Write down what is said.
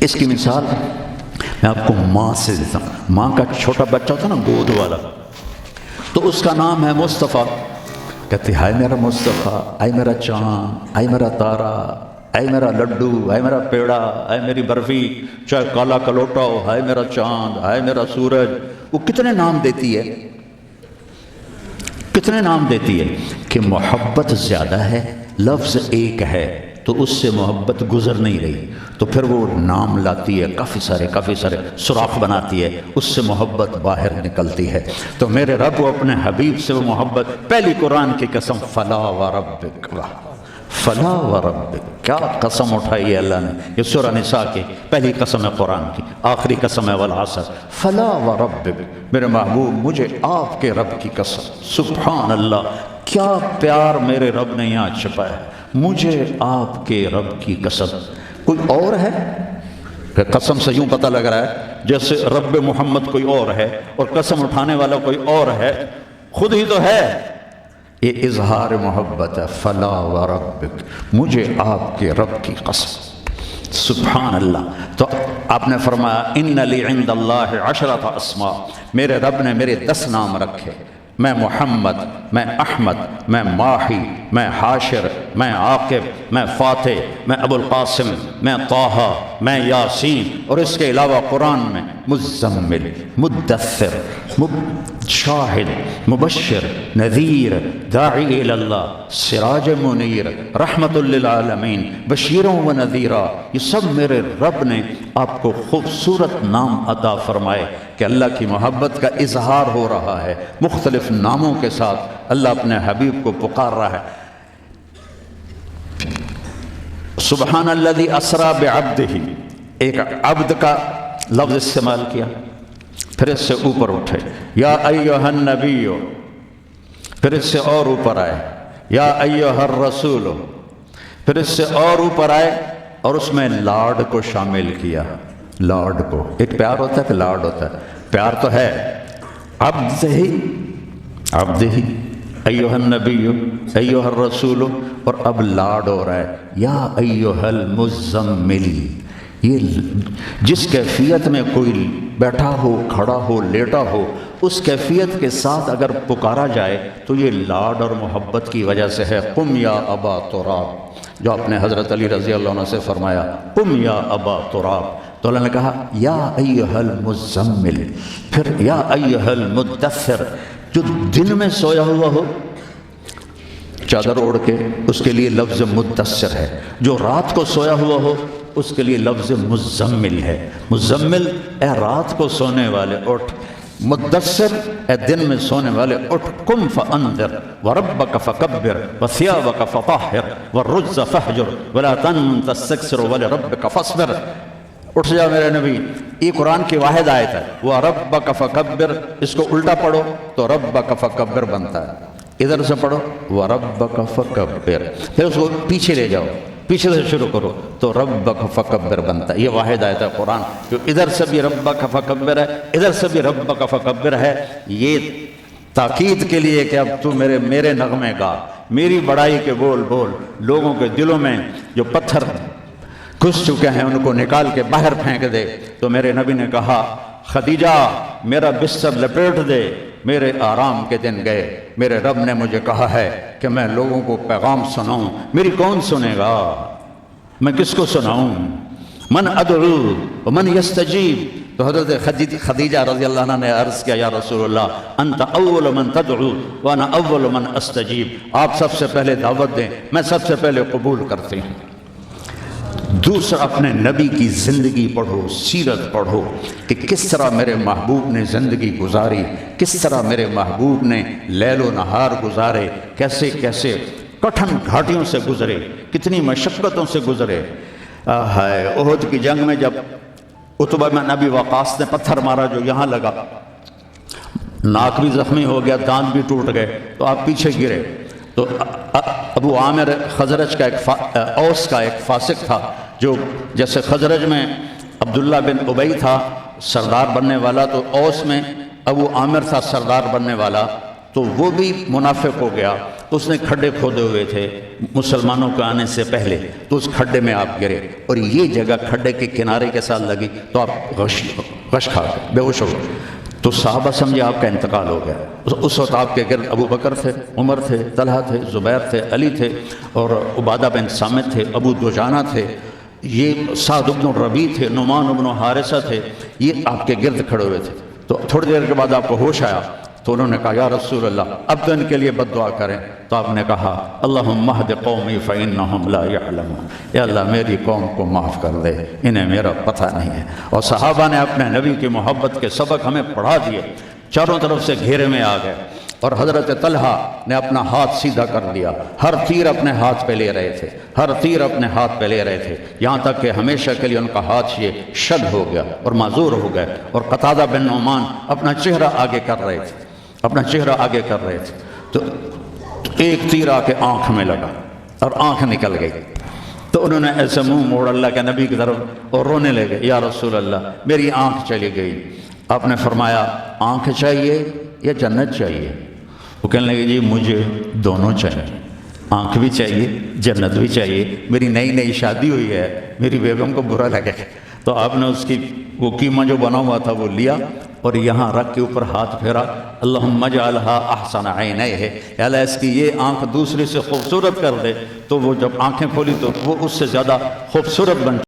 اس کی مثال میں آپ کو ماں سے دیتا ہوں. ماں کا چھوٹا بچہ ہوتا نا گود والا، تو اس کا نام ہے مصطفیٰ. کہتی ہائے میرا مصطفیٰ، آئے میرا چاند، آئے میرا تارا، آئے میرا لڈو، آئے میرا پیڑا، آئے میری برفی، چاہے کالا کلوٹا ہو، ہائے میرا چاند، ہائے میرا سورج. وہ کتنے نام دیتی ہے، کتنے نام دیتی ہے. کہ محبت زیادہ ہے، لفظ ایک ہے تو اس سے محبت گزر نہیں رہی، تو پھر وہ نام لاتی ہے کافی سارے سوراخ بناتی ہے، اس سے محبت باہر نکلتی ہے. تو میرے رب و اپنے حبیب سے وہ محبت. پہلی قرآن کی قسم فلا وربک، فلا وربک، کیا قسم اٹھائی ہے اللہ نے. یہ سورہ نساء کی پہلی قسم ہے قرآن کی، آخری قسم ہے والعصر. فلا وربک، میرے محبوب مجھے آپ کے رب کی قسم. سبحان اللہ، کیا پیار میرے رب نے یہاں چھپایا. مجھے آپ کے رب کی قسم. کوئی اور ہے کہ قسم سے یوں پتہ لگ رہا ہے جیسے رب محمد کوئی اور ہے اور قسم اٹھانے والا کوئی اور ہے، خود ہی تو ہے. یہ اظہار محبت ہے. فلا وربک، مجھے آپ کے رب کی قسم. سبحان اللہ. تو آپ نے فرمایا ان لی عند اللہ عشرۃ اسماء، میرے رب نے میرے 10 نام رکھے. میں محمد، میں احمد، میں ماہی، میں حاشر، میں عاقب، میں فاتح، میں ابو القاسم، میں طٰہٰ، میں یاسین. اور اس کے علاوہ قرآن میں مزمل، مدثر، شاہد، مبشر، نذیر، داعی الی اللہ، سراج منیر، رحمت للعالمین، بشیرا و نذیرا. یہ سب میرے رب نے آپ کو خوبصورت نام عطا فرمائے کہ اللہ کی محبت کا اظہار ہو رہا ہے. مختلف ناموں کے ساتھ اللہ اپنے حبیب کو پکار رہا ہے. سبحان الذی اسریٰ بعبدہ، ایک عبد کا لفظ استعمال کیا، پھر اس سے اوپر اٹھے یا ایھا النبی، پھر اس سے اور اوپر آئے یا ایھا الرسول، پھر اس سے اور اوپر آئے اور اس میں لاڈ کو شامل کیا. لاڈ کو، ایک پیار ہوتا ہے کہ لاڈ ہوتا ہے. پیار تو ہے عبد ہی، عبد ہی، ایھا النبی، ایھا الرسول، اور اب لاڈ ہو رہا ہے یا ایھا المزمل. یہ جس کیفیت میں کوئی بیٹھا ہو، کھڑا ہو، لیٹا ہو، اس کیفیت کے ساتھ اگر پکارا جائے تو یہ لاڈ اور محبت کی وجہ سے ہے. قم یا ابا تراب، جو آپ نے حضرت علی رضی اللہ عنہ سے فرمایا قم یا ابا تراب، تو اللہ نے کہا یا ایھا المزمل، پھر یا ایھا المدثر. جو دن میں سویا ہوا ہو چادر اوڑھ کے، اس کے لیے لفظ مدثر ہے. جو رات کو سویا ہوا ہو اس کے لیے لفظ مزمل ہے. مزمل، اے رات کو سونے والے اٹھ. مدثر، اے دن میں سونے والے اٹھ. قم فانذر وربک فکبر وثیابک فطہر والرجز فہجر ولا تمنن تستکثر ولربک فاصبر. اٹھ جا میرے نبی. یہ قرآن کی واحد آیت ہے. وَرَبَّكَ فَكَبِّرْ، اس کو الٹا پڑھو تو ربک فکبر بنتا ہے. ادھر سے پڑھو وَرَبَّكَ فَكَبِّرْ، پھر اس کو پیچھے لے جاؤ، پیچھے سے شروع کرو تو ربک فکبر بنتا ہے. یہ واحد آیت ہے قرآن جو ادھر سے بھی ربک فکبر ہے، ادھر سے بھی ربک فکبر ہے. یہ تاکید کے لیے کہ اب تو میرے نغمے گا، میری بڑائی کے بول بول. لوگوں کے دلوں میں جو پتھر گھس چکے ہیں ان کو نکال کے باہر پھینک دے. تو میرے نبی نے کہا خدیجہ میرا بستر لپیٹ دے، میرے آرام کے دن گئے. میرے رب نے مجھے کہا ہے کہ میں لوگوں کو پیغام سناؤں. میری کون سنے گا؟ میں کس کو سناؤں؟ من ادعو ومن یستجیب. تو حضرت خدیجہ رضی اللہ عنہ نے عرض کیا یا رسول اللہ انت اول من تدعو وانا اول من استجیب. آپ سب سے پہلے دعوت دیں، میں سب سے پہلے قبول کرتی ہوں. دوسرا اپنے نبی کی زندگی پڑھو، سیرت پڑھو کہ کس طرح میرے محبوب نے زندگی گزاری، کس طرح میرے محبوب نے لیل و نہار گزارے، کیسے کیسے کٹھن گھاٹیوں سے گزرے، کتنی مشقتوں سے گزرے. ہائے احد کی جنگ میں جب عتبہ بن ابی وقاص نے پتھر مارا جو یہاں لگا، ناک بھی زخمی ہو گیا، دانت بھی ٹوٹ گئے، تو آپ پیچھے گرے. تو ابو عامر خزرج کا اوس کا ایک فاسق تھا، جو جیسے خزرج میں عبداللہ بن ابی تھا سردار بننے والا، تو اوس میں ابو عامر تھا سردار بننے والا. تو وہ بھی منافق ہو گیا تو اس نے کھڈے کھودے ہوئے تھے مسلمانوں کے آنے سے پہلے، تو اس کھڈے میں آپ گرے، اور یہ جگہ کھڈے کے کنارے کے ساتھ لگی تو آپ غش کھا گئے، بے ہوش ہو گئے۔ تو صحابہ سمجھے آپ کا انتقال ہو گیا۔ اس وقت آپ کے گرد ابو بکر تھے، عمر تھے، طلحہ تھے، زبیر تھے، علی تھے، اور عبادہ بن صامت تھے، ابو دجانہ تھے، یہ سعد بن الربیع تھے، نعمان بن حارثہ تھے، یہ آپ کے گرد کھڑے ہوئے تھے۔ تو تھوڑی دیر کے بعد آپ کو ہوش آیا تو انہوں نے کہا یا رسول اللہ اب تو ان کے لیے بد دعا کریں۔ تو آپ نے کہا اللہم اہد قومی فإنہم لا یعلمون، یا اللہ میری قوم کو معاف کر دے، انہیں میرا پتہ نہیں ہے۔ اور صحابہ نے اپنے نبی کی محبت کے سبق ہمیں پڑھا دیے، چاروں طرف سے گھیرے میں آ گئے، اور حضرت طلحہ نے اپنا ہاتھ سیدھا کر دیا، ہر تیر اپنے ہاتھ پہ لے رہے تھے، ہر تیر اپنے ہاتھ پہ لے رہے تھے، یہاں تک کہ ہمیشہ کے لیے ان کا ہاتھ یہ شد ہو گیا اور معذور ہو گئے۔ اور قتادہ بن نعمان اپنا چہرہ آگے کر رہے تھے، اپنا چہرہ آگے کر رہے تھے، تو ایک تیر آ کے آنکھ میں لگا اور آنکھ نکل گئی۔ تو انہوں نے ایسے منہ موڑ اللہ کے نبی کی طرف اور رونے لگے، یا رسول اللہ میری آنکھ چلی گئی۔ آپ نے فرمایا آنکھ چاہیے یا جنت چاہیے؟ وہ کہنے لگے جی مجھے دونوں چاہیے، آنکھ بھی چاہیے، جنت بھی چاہیے، میری نئی نئی شادی ہوئی ہے، میری بیگم کو برا لگے۔ تو آپ نے اس کی وہ قیمہ جو بنا ہوا تھا وہ لیا اور یہاں رکھ کے اوپر ہاتھ پھیرا، اللہم اجعلھا احسن عینیہ، یا اللہ اس کی یہ آنکھ دوسری سے خوبصورت کر دے۔ تو وہ جب آنکھیں کھولی تو وہ اس سے زیادہ خوبصورت بن